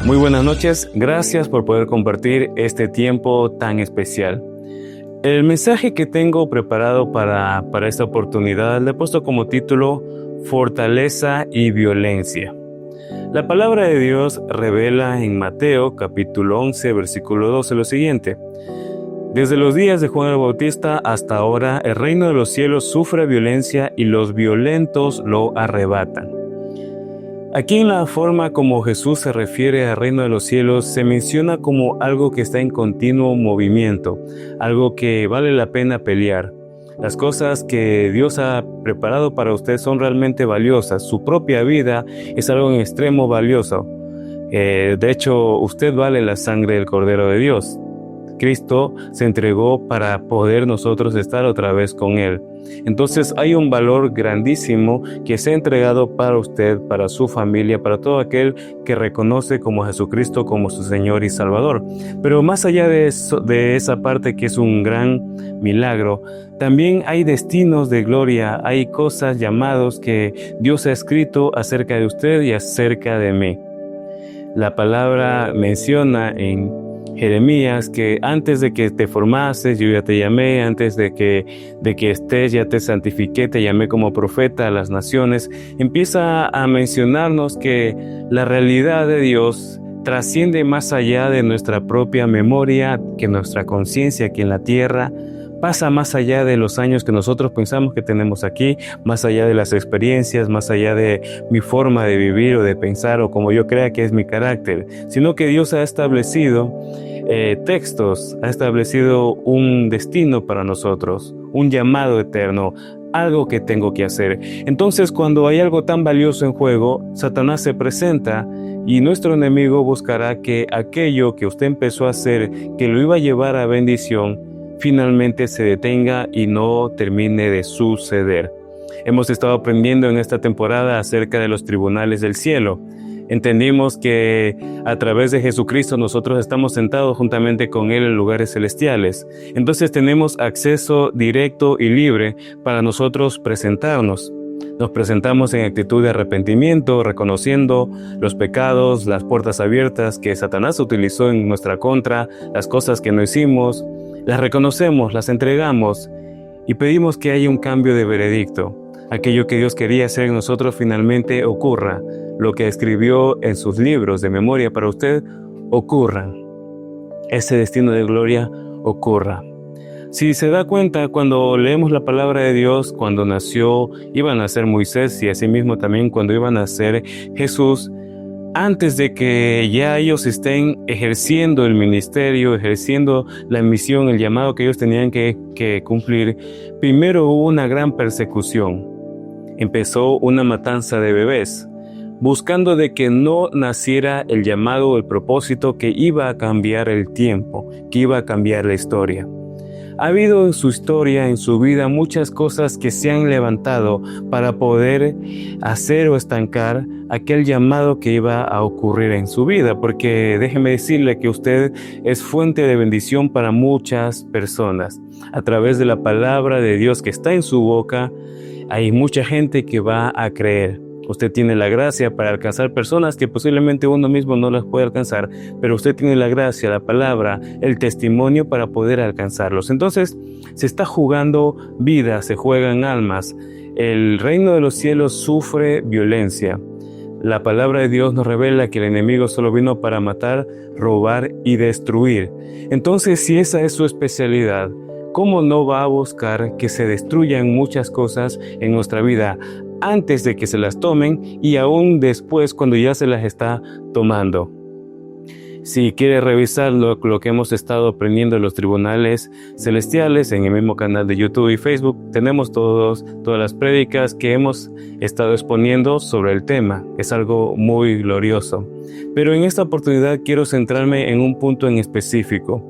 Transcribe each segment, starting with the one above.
Muy buenas noches, gracias por poder compartir este tiempo tan especial. El mensaje que tengo preparado para esta oportunidad le he puesto como título Fortaleza y Violencia. La palabra de Dios revela en Mateo capítulo 11 versículo 12 lo siguiente: Desde los días de Juan el Bautista hasta ahora el reino de los cielos sufre violencia y los violentos lo arrebatan. Aquí en la forma como Jesús se refiere al reino de los cielos se menciona como algo que está en continuo movimiento, algo que vale la pena pelear. Las cosas que Dios ha preparado para usted son realmente valiosas. Su propia vida es algo en extremo valioso. De hecho, usted vale la sangre del Cordero de Dios. Cristo se entregó para poder nosotros estar otra vez con Él. Entonces hay un valor grandísimo que se ha entregado para usted, para su familia, para todo aquel que reconoce como a Jesucristo como su Señor y Salvador. Pero más allá de eso, de esa parte que es un gran milagro, también hay destinos de gloria, hay cosas, llamados que Dios ha escrito acerca de usted y acerca de mí. La palabra menciona en Jeremías que antes de que te formases yo ya te llamé, antes de que estés ya te santifiqué, te llamé como profeta a las naciones. Empieza a mencionarnos que la realidad de Dios trasciende más allá de nuestra propia memoria, que nuestra conciencia aquí en la tierra. Pasa más allá de los años que nosotros pensamos que tenemos aquí, más allá de las experiencias, más allá de mi forma de vivir o de pensar o como yo crea que es mi carácter, sino que Dios ha establecido textos, ha establecido un destino para nosotros, un llamado eterno, algo que tengo que hacer. Entonces, cuando hay algo tan valioso en juego, Satanás se presenta y nuestro enemigo buscará que aquello que usted empezó a hacer, que lo iba a llevar a bendición, finalmente se detenga y no termine de suceder. Hemos estado aprendiendo en esta temporada acerca de los tribunales del cielo. Entendimos que a través de Jesucristo nosotros estamos sentados juntamente con Él en lugares celestiales. Entonces tenemos acceso directo y libre para nosotros presentarnos. Nos presentamos en actitud de arrepentimiento, reconociendo los pecados, las puertas abiertas que Satanás utilizó en nuestra contra, las cosas que no hicimos. Las reconocemos, las entregamos y pedimos que haya un cambio de veredicto. Aquello que Dios quería hacer en nosotros finalmente ocurra. Lo que escribió en sus libros de memoria para usted ocurra. Ese destino de gloria ocurra. Si se da cuenta, cuando leemos la palabra de Dios, cuando iba a nacer Moisés y asimismo también cuando iba a nacer Jesús, antes de que ya ellos estén ejerciendo el ministerio, ejerciendo la misión, el llamado que ellos tenían que cumplir, primero hubo una gran persecución. Empezó una matanza de bebés, buscando de que no naciera el llamado, el propósito que iba a cambiar el tiempo, que iba a cambiar la historia. Ha habido en su historia, en su vida, muchas cosas que se han levantado para poder hacer o estancar aquel llamado que iba a ocurrir en su vida, porque déjeme decirle que usted es fuente de bendición para muchas personas. A través de la palabra de Dios que está en su boca, hay mucha gente que va a creer. Usted tiene la gracia para alcanzar personas que posiblemente uno mismo no las puede alcanzar, pero usted tiene la gracia, la palabra, el testimonio para poder alcanzarlos. Entonces, se está jugando vidas, se juegan almas. El reino de los cielos sufre violencia. La palabra de Dios nos revela que el enemigo solo vino para matar, robar y destruir. Entonces, si esa es su especialidad, ¿cómo no va a buscar que se destruyan muchas cosas en nuestra vida antes de que se las tomen y aún después cuando ya se las está tomando? Si quiere revisar lo que hemos estado aprendiendo en los tribunales celestiales, en el mismo canal de YouTube y Facebook, tenemos todas las prédicas que hemos estado exponiendo sobre el tema. Es algo muy glorioso. Pero en esta oportunidad quiero centrarme en un punto en específico.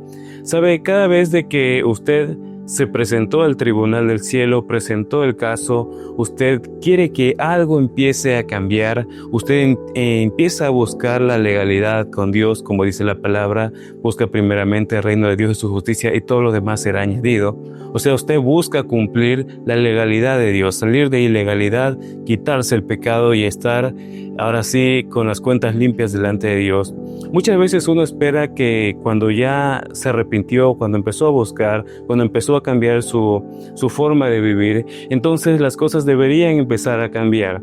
Sabe, cada vez de que usted se presentó al tribunal del cielo, presentó el caso, usted quiere que algo empiece a cambiar, usted empieza a buscar la legalidad con Dios, como dice la palabra, busca primeramente el reino de Dios y su justicia y todo lo demás será añadido. O sea, usted busca cumplir la legalidad de Dios, salir de ilegalidad, quitarse el pecado y estar ahora sí con las cuentas limpias delante de Dios. Muchas veces uno espera que cuando ya se arrepintió, cuando empezó a buscar, cuando empezó a cambiar su forma de vivir, entonces las cosas deberían empezar a cambiar.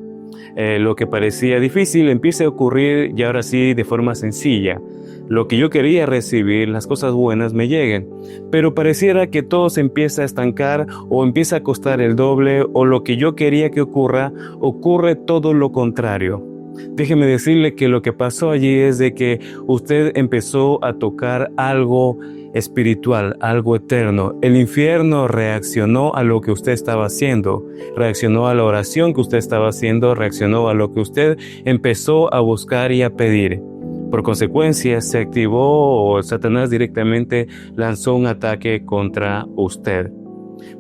Lo que parecía difícil empieza a ocurrir y ahora sí de forma sencilla. Lo que yo quería recibir, las cosas buenas me lleguen, pero pareciera que todo se empieza a estancar o empieza a costar el doble o lo que yo quería que ocurra, ocurre todo lo contrario. Déjeme decirle que lo que pasó allí es de que usted empezó a tocar algo espiritual, algo eterno. El infierno reaccionó a lo que usted estaba haciendo, reaccionó a la oración que usted estaba haciendo, reaccionó a lo que usted empezó a buscar y a pedir. Por consecuencia, se activó o Satanás directamente lanzó un ataque contra usted.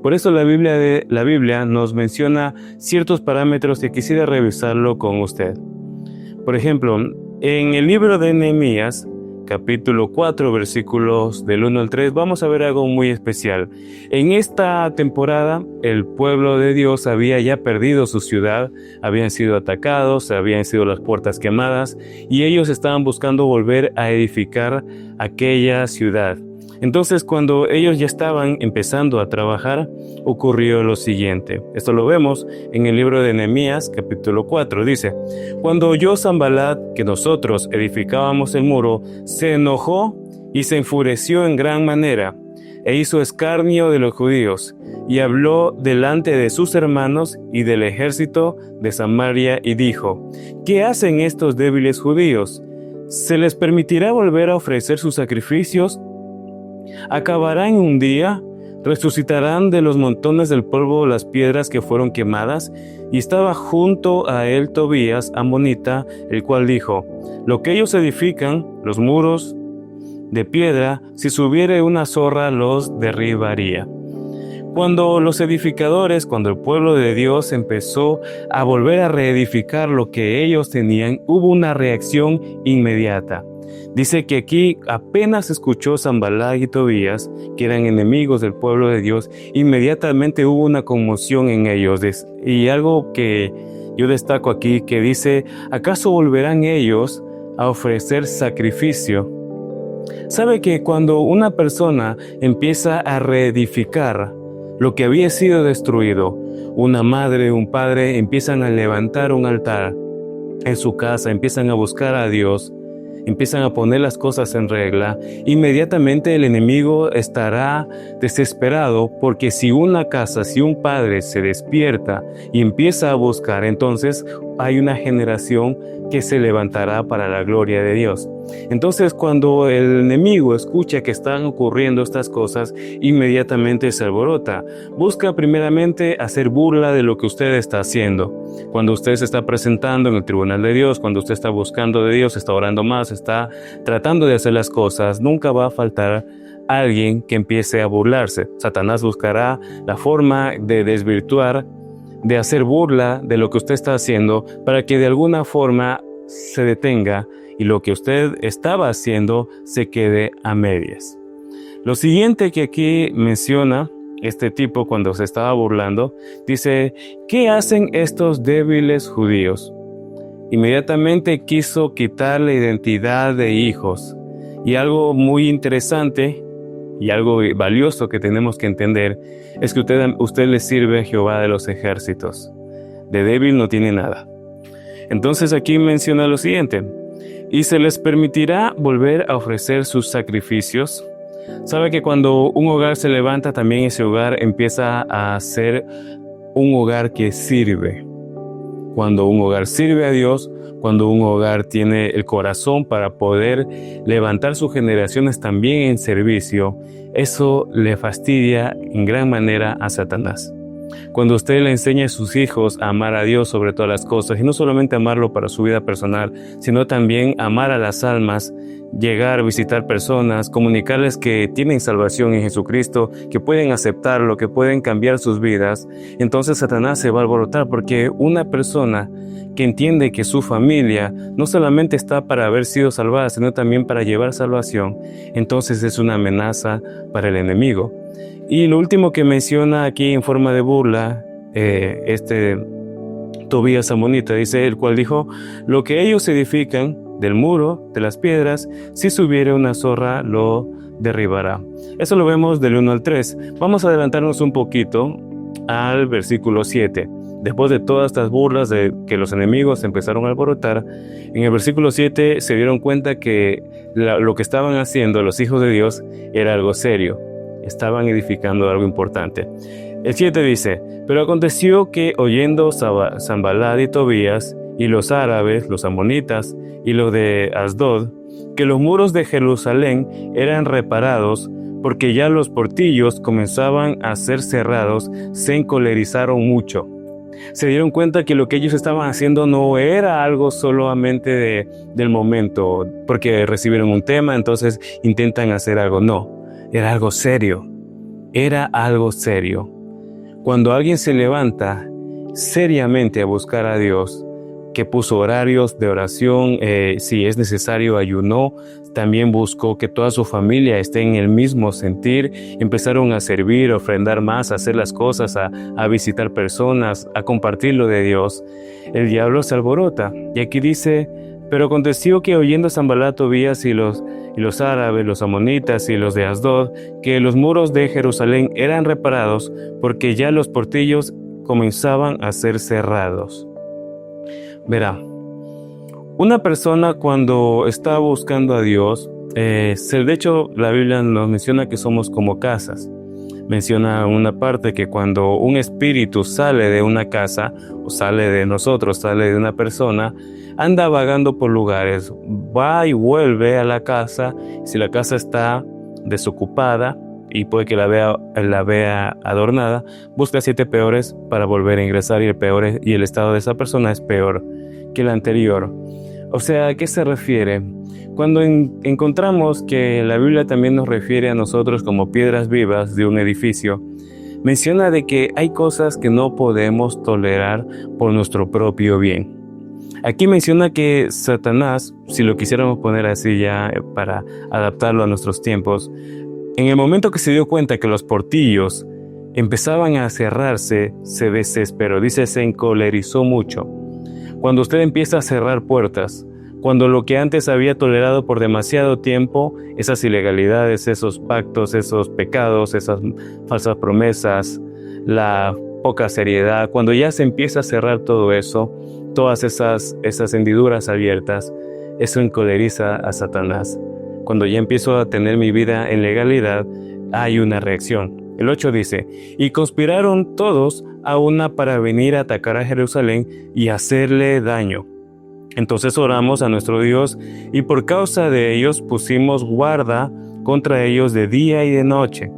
Por eso la Biblia nos menciona ciertos parámetros que quisiera revisarlo con usted. Por ejemplo, en el libro de Nehemías, capítulo 4, versículos del 1 al 3, vamos a ver algo muy especial. En esta temporada, el pueblo de Dios había ya perdido su ciudad, habían sido atacados, habían sido las puertas quemadas, y ellos estaban buscando volver a edificar aquella ciudad. Entonces, cuando ellos ya estaban empezando a trabajar, ocurrió lo siguiente. Esto lo vemos en el libro de Nehemías, capítulo 4. Dice: Cuando oyó Sanballat que nosotros edificábamos el muro, se enojó y se enfureció en gran manera, e hizo escarnio de los judíos, y habló delante de sus hermanos y del ejército de Samaria, y dijo: ¿Qué hacen estos débiles judíos? ¿Se les permitirá volver a ofrecer sus sacrificios? ¿Acabarán un día? ¿Resucitarán de los montones del polvo las piedras que fueron quemadas? Y estaba junto a él Tobías, amonita, el cual dijo: Lo que ellos edifican, los muros de piedra, si subiere una zorra los derribaría. Cuando los edificadores, cuando el pueblo de Dios empezó a volver a reedificar lo que ellos tenían, hubo una reacción inmediata. Dice que aquí apenas escuchó Sanballat y Tobías, que eran enemigos del pueblo de Dios, inmediatamente hubo una conmoción en ellos. Y algo que yo destaco aquí, que dice: ¿acaso volverán ellos a ofrecer sacrificio? ¿Sabe que cuando una persona empieza a reedificar lo que había sido destruido, una madre, un padre empiezan a levantar un altar en su casa, empiezan a buscar a Dios, empiezan a poner las cosas en regla, inmediatamente el enemigo estará desesperado, porque si una casa, si un padre se despierta y empieza a buscar, entonces hay una generación que se levantará para la gloria de Dios. Entonces, cuando el enemigo escucha que están ocurriendo estas cosas, inmediatamente se alborota. Busca primeramente hacer burla de lo que usted está haciendo. Cuando usted se está presentando en el tribunal de Dios, cuando usted está buscando de Dios, está orando más, está tratando de hacer las cosas, nunca va a faltar alguien que empiece a burlarse. Satanás buscará la forma de desvirtuar, de hacer burla de lo que usted está haciendo, para que de alguna forma se detenga y lo que usted estaba haciendo se quede a medias. Lo siguiente que aquí menciona este tipo cuando se estaba burlando, dice: ¿qué hacen estos débiles judíos? Inmediatamente quiso quitar la identidad de hijos. Y algo muy interesante y algo valioso que tenemos que entender es que usted le sirve a Jehová de los ejércitos. De débil no tiene nada. Entonces aquí menciona lo siguiente: y se les permitirá volver a ofrecer sus sacrificios. Sabe que cuando un hogar se levanta, también ese hogar empieza a ser un hogar que sirve. Cuando un hogar sirve a Dios, cuando un hogar tiene el corazón para poder levantar sus generaciones también en servicio, eso le fastidia en gran manera a Satanás. Cuando usted le enseña a sus hijos a amar a Dios sobre todas las cosas, y no solamente amarlo para su vida personal, sino también amar a las almas, llegar a visitar personas, comunicarles que tienen salvación en Jesucristo, que pueden aceptarlo, que pueden cambiar sus vidas, entonces Satanás se va a alborotar, porque una persona que entiende que su familia no solamente está para haber sido salvada, sino también para llevar salvación, entonces es una amenaza para el enemigo. Y lo último que menciona aquí en forma de burla, Tobías Amonita, dice, el cual dijo: lo que ellos edifican del muro, de las piedras, si subiere una zorra lo derribará. Eso lo vemos del 1 al 3. Vamos a adelantarnos un poquito al versículo 7. Después de todas estas burlas de que los enemigos empezaron a alborotar, en el versículo 7 se dieron cuenta que lo que estaban haciendo los hijos de Dios era algo serio. Estaban edificando algo importante. El 7 dice: pero aconteció que oyendo Sanballat y Tobías y los árabes, los amonitas y los de Asdod, que los muros de Jerusalén eran reparados, porque ya los portillos comenzaban a ser cerrados, se encolerizaron mucho. Se dieron cuenta que lo que ellos estaban haciendo no era algo solamente del momento, porque recibieron un tema, entonces intentan hacer algo. No, era algo serio. Era algo serio. Cuando alguien se levanta seriamente a buscar a Dios, que puso horarios de oración, si es necesario ayunó, también buscó que toda su familia esté en el mismo sentir, empezaron a servir, a ofrendar más, a hacer las cosas, a visitar personas, a compartir lo de Dios. El diablo se alborota, y aquí dice: pero aconteció que oyendo Sanballat, Tobías y los árabes, los amonitas y los de Asdod, que los muros de Jerusalén eran reparados, porque ya los portillos comenzaban a ser cerrados. Verá, una persona cuando está buscando a Dios, de hecho la Biblia nos menciona que somos como casas. Menciona una parte que cuando un espíritu sale de una casa, o sale de nosotros, sale de una persona, anda vagando por lugares, va y vuelve a la casa. Si la casa está desocupada y puede que la vea adornada, busca 7 peores para volver a ingresar, y el estado de esa persona es peor que el anterior. O sea, ¿a qué se refiere? Cuando encontramos que la Biblia también nos refiere a nosotros como piedras vivas de un edificio, menciona de que hay cosas que no podemos tolerar por nuestro propio bien. Aquí menciona que Satanás, si lo quisiéramos poner así ya para adaptarlo a nuestros tiempos, en el momento que se dio cuenta que los portillos empezaban a cerrarse, se desesperó, dice, se encolerizó mucho. Cuando usted empieza a cerrar puertas, cuando lo que antes había tolerado por demasiado tiempo, esas ilegalidades, esos pactos, esos pecados, esas falsas promesas, la poca seriedad, cuando ya se empieza a cerrar todo eso, todas esas hendiduras abiertas, eso encoleriza a Satanás. Cuando ya empiezo a tener mi vida en legalidad, hay una reacción. El 8 dice: y conspiraron todos a una para venir a atacar a Jerusalén y hacerle daño. Entonces oramos a nuestro Dios, y por causa de ellos pusimos guarda contra ellos de día y de noche.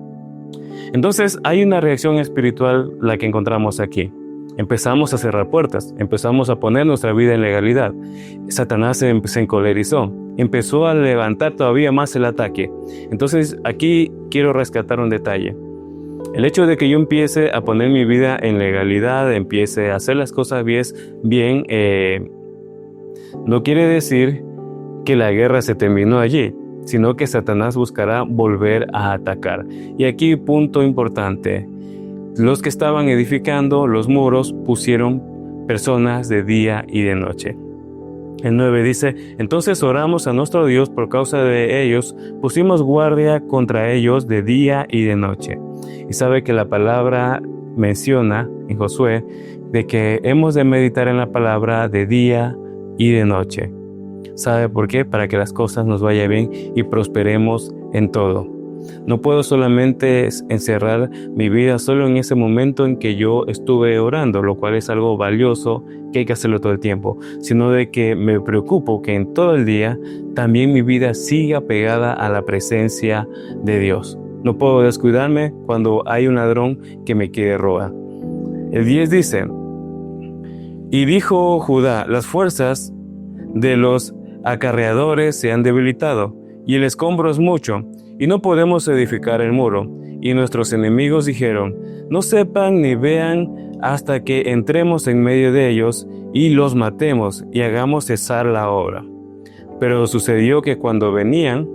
Entonces hay una reacción espiritual la que encontramos aquí. Empezamos a cerrar puertas, empezamos a poner nuestra vida en legalidad. Satanás se encolerizó, empezó a levantar todavía más el ataque. Entonces aquí quiero rescatar un detalle. El hecho de que yo empiece a poner mi vida en legalidad, empiece a hacer las cosas bien, no quiere decir que la guerra se terminó allí, sino que Satanás buscará volver a atacar. Y aquí punto importante: los que estaban edificando los muros pusieron personas de día y de noche. El 9 dice: entonces oramos a nuestro Dios por causa de ellos, pusimos guardia contra ellos de día y de noche. Y sabe que la palabra menciona en Josué de que hemos de meditar en la palabra de día y de noche. ¿Sabe por qué? Para que las cosas nos vayan bien y prosperemos en todo. No puedo solamente encerrar mi vida solo en ese momento en que yo estuve orando, lo cual es algo valioso que hay que hacerlo todo el tiempo, sino de que me preocupo que en todo el día también mi vida siga pegada a la presencia de Dios. No puedo descuidarme cuando hay un ladrón que me quiere robar. El 10 dice: y dijo Judá, las fuerzas de los acarreadores se han debilitado, y el escombro es mucho, y no podemos edificar el muro. Y nuestros enemigos dijeron: no sepan ni vean hasta que entremos en medio de ellos, y los matemos, y hagamos cesar la obra. Pero sucedió que cuando venían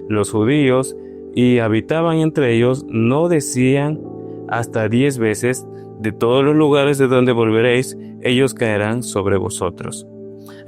los judíos y habitaban entre ellos, no decían hasta 10 veces: de todos los lugares de donde volveréis, ellos caerán sobre vosotros.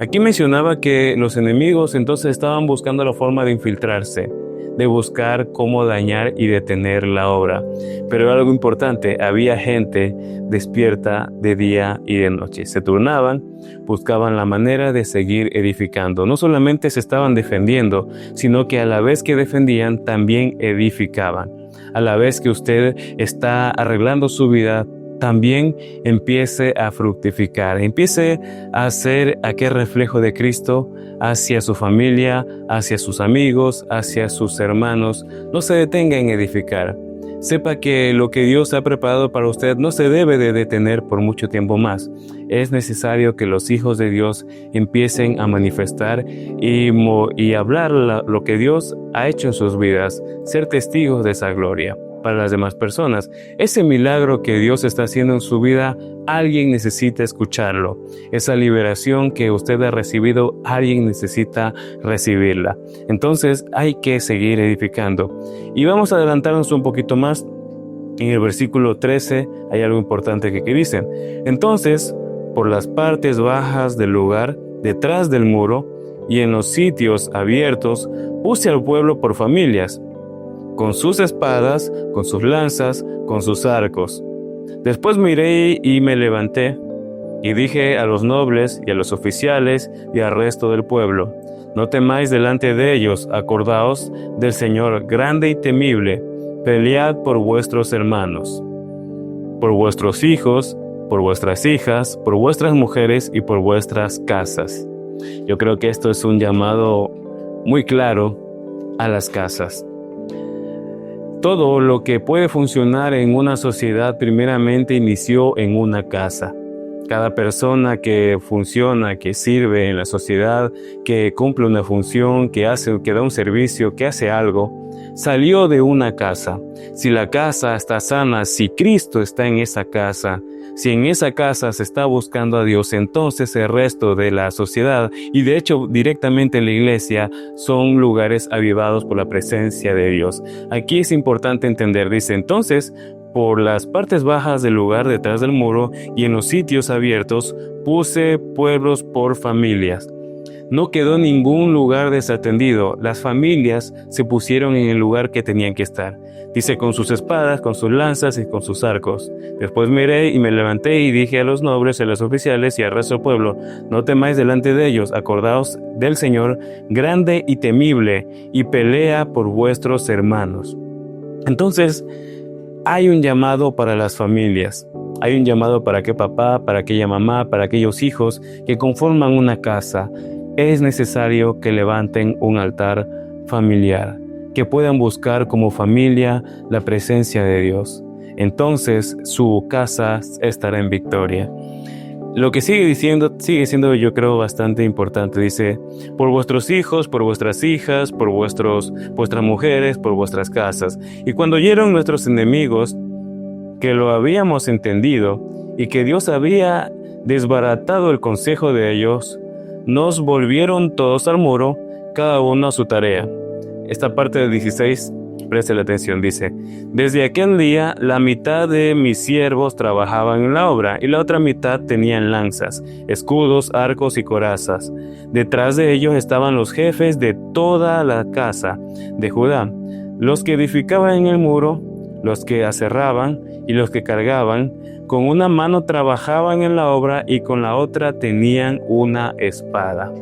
Aquí mencionaba que los enemigos entonces estaban buscando la forma de infiltrarse, de buscar cómo dañar y detener la obra. Pero algo importante, había gente despierta de día y de noche. Se turnaban, buscaban la manera de seguir edificando. No solamente se estaban defendiendo, sino que a la vez que defendían, también edificaban. A la vez que usted está arreglando su vida, también empiece a fructificar, empiece a ser aquel reflejo de Cristo hacia su familia, hacia sus amigos, hacia sus hermanos. No se detenga en edificar. Sepa que lo que Dios ha preparado para usted no se debe de detener por mucho tiempo más. Es necesario que los hijos de Dios empiecen a manifestar y hablar lo que Dios ha hecho en sus vidas, ser testigos de esa gloria para las demás personas. Ese milagro que Dios está haciendo en su vida, alguien necesita escucharlo. Esa liberación que usted ha recibido, alguien necesita recibirla. Entonces hay que seguir edificando. Y vamos a adelantarnos un poquito más. En el versículo 13 hay algo importante que dice: entonces, por las partes bajas del lugar, detrás del muro, y en los sitios abiertos, puse al pueblo por familias, con sus espadas, con sus lanzas, con sus arcos. Después miré y me levanté, y dije a los nobles y a los oficiales y al resto del pueblo: no temáis delante de ellos, acordaos del Señor grande y temible, pelead por vuestros hermanos, por vuestros hijos, por vuestras hijas, por vuestras mujeres y por vuestras casas. Yo creo que esto es un llamado muy claro a las casas. Todo lo que puede funcionar en una sociedad primeramente inició en una casa. Cada persona que funciona, que sirve en la sociedad, que cumple una función, que da un servicio, que hace algo, salió de una casa. Si la casa está sana, si Cristo está en esa casa, si en esa casa se está buscando a Dios, entonces el resto de la sociedad, y de hecho directamente en la iglesia, son lugares avivados por la presencia de Dios. Aquí es importante entender, dice: entonces, por las partes bajas del lugar detrás del muro y en los sitios abiertos, puse pueblos por familias. No quedó ningún lugar desatendido. Las familias se pusieron en el lugar que tenían que estar. Dice: con sus espadas, con sus lanzas y con sus arcos. Después miré y me levanté y dije a los nobles, a los oficiales y al resto del pueblo: no temáis delante de ellos, acordaos del Señor grande y temible, y pelea por vuestros hermanos. Entonces, hay un llamado para las familias. Hay un llamado para aquel papá, para aquella mamá, para aquellos hijos que conforman una casa. Es necesario que levanten un altar familiar, que puedan buscar como familia la presencia de Dios. Entonces su casa estará en victoria. Lo que sigue siendo yo creo bastante importante. Dice: por vuestros hijos, por vuestras hijas, por vuestras mujeres, por vuestras casas. Y cuando oyeron nuestros enemigos que lo habíamos entendido y que Dios había desbaratado el consejo de ellos, nos volvieron todos al muro, cada uno a su tarea. Esta parte del 16, preste la atención, dice: desde aquel día la mitad de mis siervos trabajaban en la obra y la otra mitad tenían lanzas, escudos, arcos y corazas. Detrás de ellos estaban los jefes de toda la casa de Judá, los que edificaban en el muro, los que aserraban y los que cargaban. Con una mano trabajaban en la obra y con la otra tenían una espada.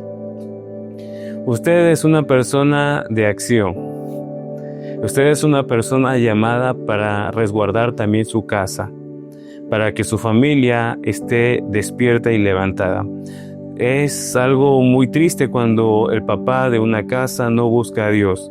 Usted es una persona de acción. Usted es una persona llamada para resguardar también su casa, para que su familia esté despierta y levantada. Es algo muy triste cuando el papá de una casa no busca a Dios,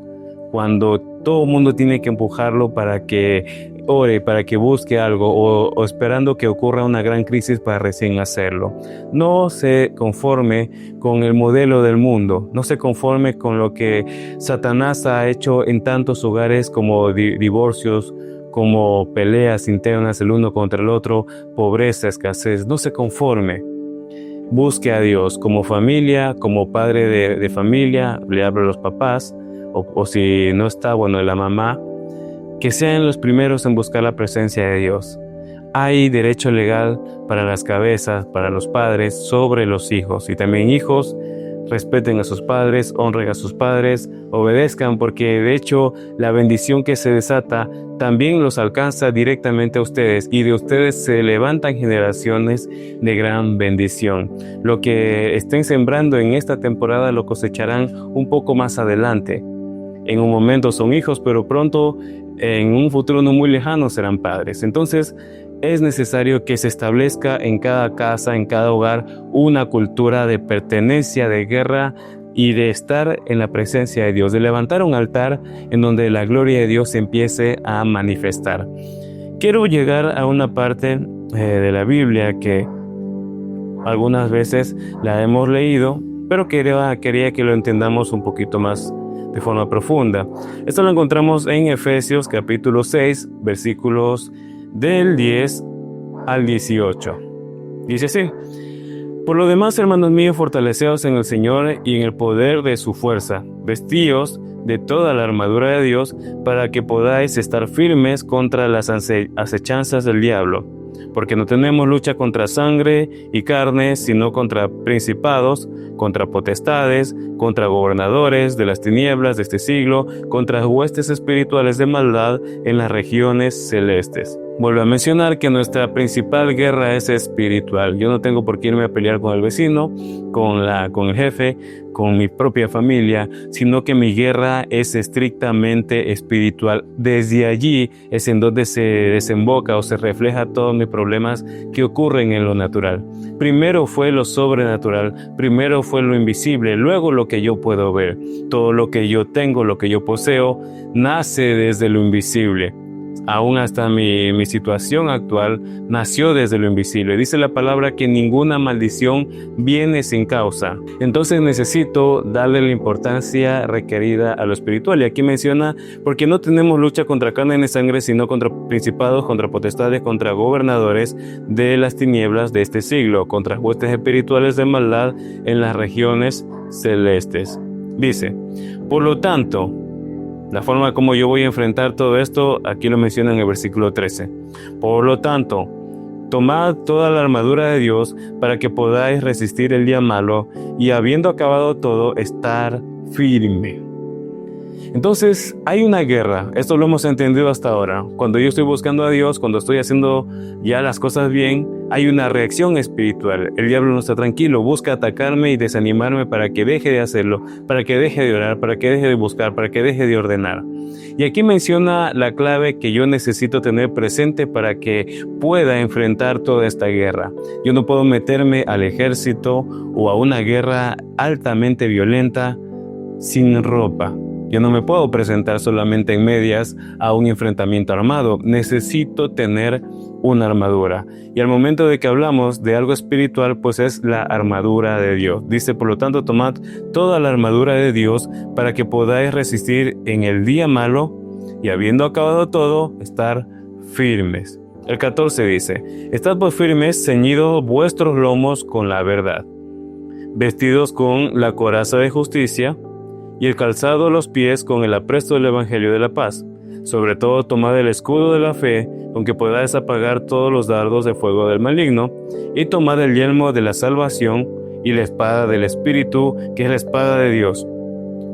cuando todo el mundo tiene que empujarlo para que ore, para que busque algo o esperando que ocurra una gran crisis para recién hacerlo. No se conforme con el modelo del mundo, no se conforme con lo que Satanás ha hecho en tantos hogares como divorcios, como peleas internas el uno contra el otro, pobreza, escasez. No se conforme. Busque a Dios como familia, como padre de familia, le hablo a los papás, o si no está, bueno, la mamá, que sean los primeros en buscar la presencia de Dios. Hay derecho legal para las cabezas, para los padres, sobre los hijos. Y también hijos, respeten a sus padres, honren a sus padres, obedezcan, porque de hecho la bendición que se desata también los alcanza directamente a ustedes, y de ustedes se levantan generaciones de gran bendición. Lo que estén sembrando en esta temporada lo cosecharán un poco más adelante. En un momento son hijos, pero pronto, en un futuro no muy lejano, serán padres. Entonces, es necesario que se establezca en cada casa, en cada hogar, una cultura de pertenencia, de guerra y de estar en la presencia de Dios, de levantar un altar en donde la gloria de Dios se empiece a manifestar. Quiero llegar a una parte de la Biblia que algunas veces la hemos leído, pero quería que lo entendamos un poquito más de forma profunda. Esto lo encontramos en Efesios capítulo 6, versículos del 10 al 18. Dice así: por lo demás, hermanos míos, fortaleceos en el Señor y en el poder de su fuerza. Vestíos de toda la armadura de Dios para que podáis estar firmes contra las acechanzas del diablo. Porque no tenemos lucha contra sangre y carne, sino contra principados, contra potestades, contra gobernadores de las tinieblas de este siglo, contra huestes espirituales de maldad en las regiones celestes. Vuelvo a mencionar que nuestra principal guerra es espiritual. Yo no tengo por qué irme a pelear con el vecino, con el jefe, con mi propia familia, sino que mi guerra es estrictamente espiritual. Desde allí es en donde se desemboca o se refleja todos mis problemas que ocurren en lo natural. Primero fue lo sobrenatural, primero fue lo invisible, luego lo que yo puedo ver. Todo lo que yo tengo, lo que yo poseo, nace desde lo invisible. Aún hasta mi situación actual nació desde lo invisible. Dice la palabra que ninguna maldición viene sin causa. Entonces necesito darle la importancia requerida a lo espiritual. Y aquí menciona, porque no tenemos lucha contra carne ni sangre, sino contra principados, contra potestades, contra gobernadores de las tinieblas de este siglo, contra huestes espirituales de maldad en las regiones celestes. Dice, por lo tanto, la forma como yo voy a enfrentar todo esto, aquí lo menciona en el versículo 13. Por lo tanto, tomad toda la armadura de Dios para que podáis resistir el día malo y, habiendo acabado todo, estar firme. Entonces, hay una guerra. Esto lo hemos entendido hasta ahora. Cuando yo estoy buscando a Dios, cuando estoy haciendo ya las cosas bien, hay una reacción espiritual. El diablo no está tranquilo, busca atacarme y desanimarme para que deje de hacerlo, para que deje de orar, para que deje de buscar, para que deje de ordenar. Y aquí menciona la clave que yo necesito tener presente para que pueda enfrentar toda esta guerra. Yo no puedo meterme al ejército o a una guerra altamente violenta sin ropa. Yo no me puedo presentar solamente en medias a un enfrentamiento armado. Necesito tener una armadura. Y al momento de que hablamos de algo espiritual, pues es la armadura de Dios. Dice, por lo tanto, tomad toda la armadura de Dios para que podáis resistir en el día malo y, habiendo acabado todo, estar firmes. El 14 dice, estad pues firmes, ceñidos vuestros lomos con la verdad, vestidos con la coraza de justicia, y el calzado de los pies con el apresto del evangelio de la paz. Sobre todo tomad el escudo de la fe, con que podáis apagar todos los dardos de fuego del maligno, y tomad el yelmo de la salvación y la espada del Espíritu, que es la espada de Dios,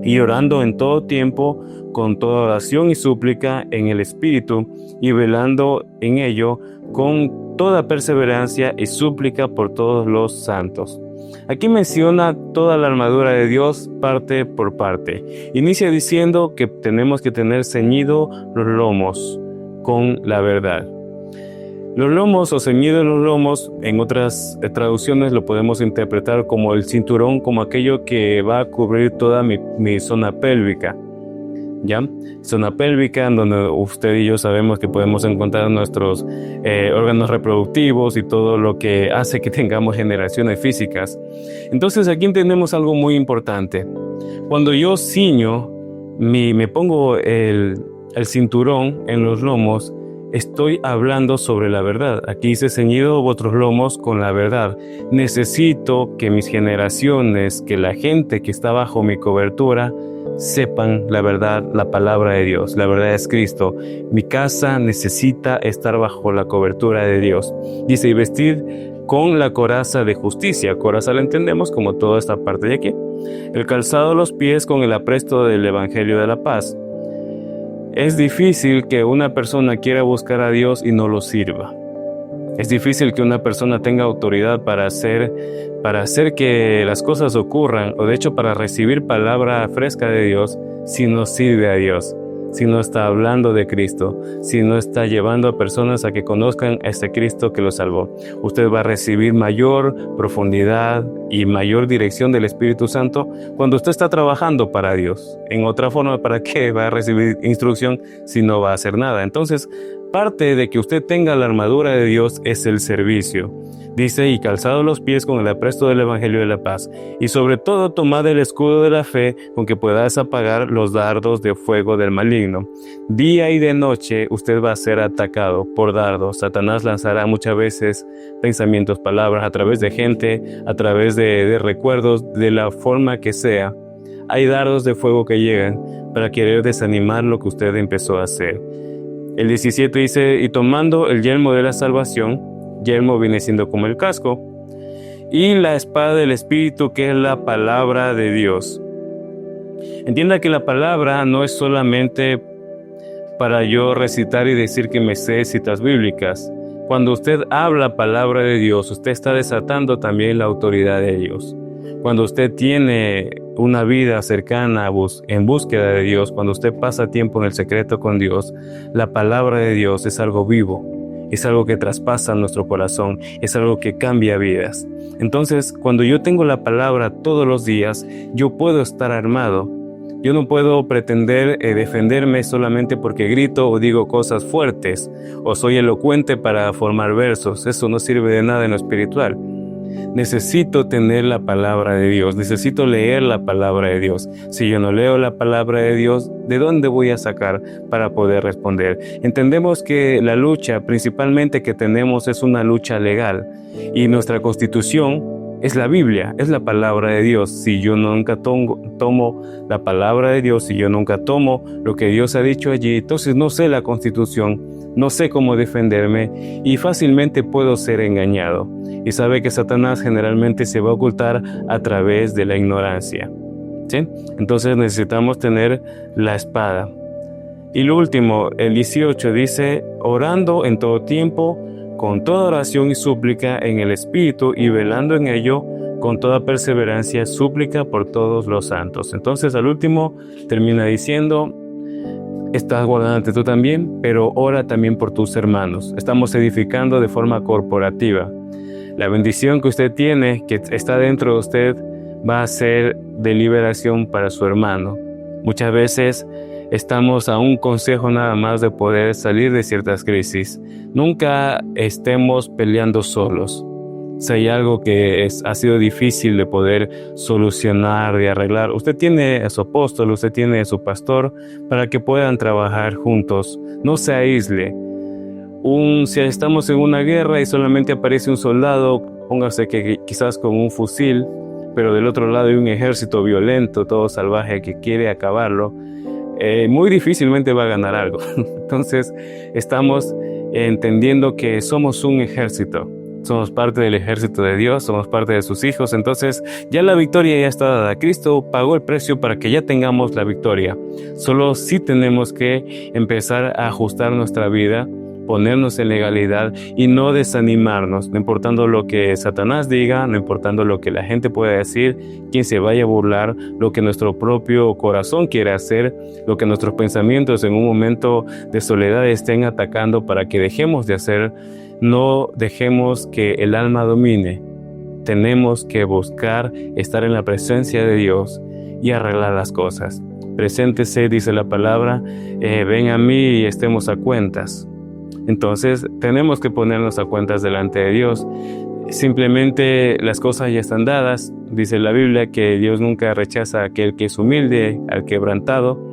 y orando en todo tiempo, con toda oración y súplica en el Espíritu, y velando en ello con toda perseverancia y súplica por todos los santos. Aquí menciona toda la armadura de Dios parte por parte. Inicia diciendo que tenemos que tener ceñido los lomos con la verdad. Los lomos o ceñidos los lomos, en otras traducciones lo podemos interpretar como el cinturón, como aquello que va a cubrir toda mi zona pélvica. ¿ya? Zona pélvica, en donde usted y yo sabemos que podemos encontrar nuestros órganos reproductivos y todo lo que hace que tengamos generaciones físicas. Entonces aquí entendemos algo muy importante. Cuando yo ciño, me pongo el cinturón en los lomos, estoy hablando sobre la verdad. Aquí dice: ceñido vuestros lomos con la verdad. Necesito que mis generaciones, que la gente que está bajo mi cobertura, sepan la verdad, la palabra de Dios. La verdad es Cristo. Mi casa necesita estar bajo la cobertura de Dios. Dice: y vestir con la coraza de justicia. Coraza la entendemos como toda esta parte de aquí. El calzado de los pies con el apresto del evangelio de la paz. Es difícil que una persona quiera buscar a Dios y no lo sirva. Es difícil que una persona tenga autoridad para hacer que las cosas ocurran, o de hecho para recibir palabra fresca de Dios, si no sirve a Dios, si no está hablando de Cristo, si no está llevando a personas a que conozcan a este Cristo que lo salvó. Usted va a recibir mayor profundidad y mayor dirección del Espíritu Santo cuando usted está trabajando para Dios. En otra forma, ¿para qué va a recibir instrucción si no va a hacer nada? Entonces, parte de que usted tenga la armadura de Dios es el servicio. Dice: y calzado los pies con el apresto del evangelio de la paz, y sobre todo tomad el escudo de la fe, con que puedas apagar los dardos de fuego del maligno. Día y de noche usted va a ser atacado por dardos. Satanás lanzará muchas veces pensamientos, palabras, a través de gente, a través de recuerdos, de la forma que sea. Hay dardos de fuego que llegan para querer desanimar lo que usted empezó a hacer. El 17 dice: y tomando el yelmo de la salvación. Yelmo viene siendo como el casco, y la espada del Espíritu, que es la palabra de Dios. Entienda que la palabra no es solamente para yo recitar y decir que me sé citas bíblicas. Cuando usted habla palabra de Dios, usted está desatando también la autoridad de Dios. Cuando usted tiene una vida cercana en búsqueda de Dios, cuando usted pasa tiempo en el secreto con Dios, la palabra de Dios es algo vivo. Es algo que traspasa nuestro corazón, es algo que cambia vidas. Entonces, cuando yo tengo la palabra todos los días, yo puedo estar armado. Yo no puedo pretender defenderme solamente porque grito o digo cosas fuertes, o soy elocuente para formar versos. Eso no sirve de nada en lo espiritual. Necesito tener la palabra de Dios, necesito leer la palabra de Dios. Si yo no leo la palabra de Dios, ¿de dónde voy a sacar para poder responder? Entendemos que la lucha principalmente que tenemos es una lucha legal, y nuestra constitución es la Biblia, es la palabra de Dios. Si yo nunca tomo la palabra de Dios, si yo nunca tomo lo que Dios ha dicho allí, entonces no sé la constitución, no sé cómo defenderme y fácilmente puedo ser engañado. Y sabe que Satanás generalmente se va a ocultar a través de la ignorancia, ¿sí? Entonces necesitamos tener la espada. Y lo último, el 18 dice: orando en todo tiempo, con toda oración y súplica en el Espíritu, y velando en ello con toda perseverancia, súplica por todos los santos. Entonces al último termina diciendo: estás guardándote tú también, pero ora también por tus hermanos. Estamos edificando de forma corporativa. La bendición que usted tiene, que está dentro de usted, va a ser de liberación para su hermano. Muchas veces estamos a un consejo nada más de poder salir de ciertas crisis. Nunca estemos peleando solos. Si hay algo que ha sido difícil de poder solucionar, de arreglar, usted tiene a su apóstol, usted tiene a su pastor para que puedan trabajar juntos. No se aísle. Si estamos en una guerra y solamente aparece un soldado, póngase que quizás con un fusil, pero del otro lado hay un ejército violento, todo salvaje, que quiere acabarlo, muy difícilmente va a ganar algo. Entonces estamos entendiendo que somos un ejército. Somos parte del ejército de Dios, somos parte de sus hijos. Entonces ya la victoria ya está dada. Cristo pagó el precio para que ya tengamos la victoria. Solo sí tenemos que empezar a ajustar nuestra vida, ponernos en legalidad y no desanimarnos, no importando lo que Satanás diga, no importando lo que la gente pueda decir, quien se vaya a burlar, lo que nuestro propio corazón quiere hacer, lo que nuestros pensamientos en un momento de soledad estén atacando para que dejemos de hacer. No dejemos que el alma domine. Tenemos que buscar estar en la presencia de Dios y arreglar las cosas. Preséntese, dice la palabra, ven a mí y estemos a cuentas. Entonces tenemos que ponernos a cuentas delante de Dios. Simplemente las cosas ya están dadas. Dice la Biblia que Dios nunca rechaza a aquel que es humilde, al quebrantado.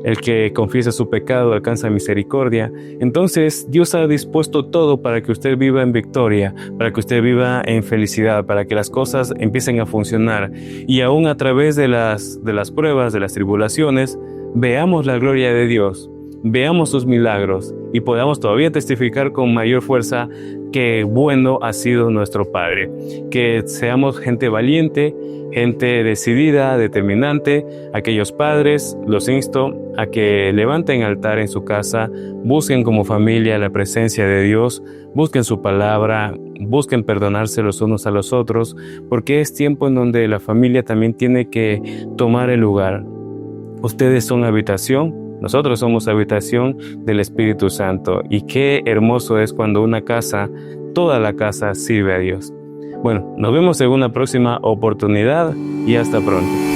El que confiesa su pecado alcanza misericordia. Entonces Dios ha dispuesto todo para que usted viva en victoria, para que usted viva en felicidad, para que las cosas empiecen a funcionar. Y aún a través de las pruebas, de las tribulaciones, veamos la gloria de Dios, veamos sus milagros y podamos todavía testificar con mayor fuerza que bueno ha sido nuestro Padre. Que seamos gente valiente, gente decidida, determinante. Aquellos padres, los insto a que levanten altar en su casa, busquen como familia la presencia de Dios, busquen su palabra, busquen perdonarse los unos a los otros, porque es tiempo en donde la familia también tiene que tomar el lugar. Ustedes son habitación, nosotros somos habitación del Espíritu Santo, y qué hermoso es cuando una casa, toda la casa sirve a Dios. Bueno, nos vemos en una próxima oportunidad y hasta pronto.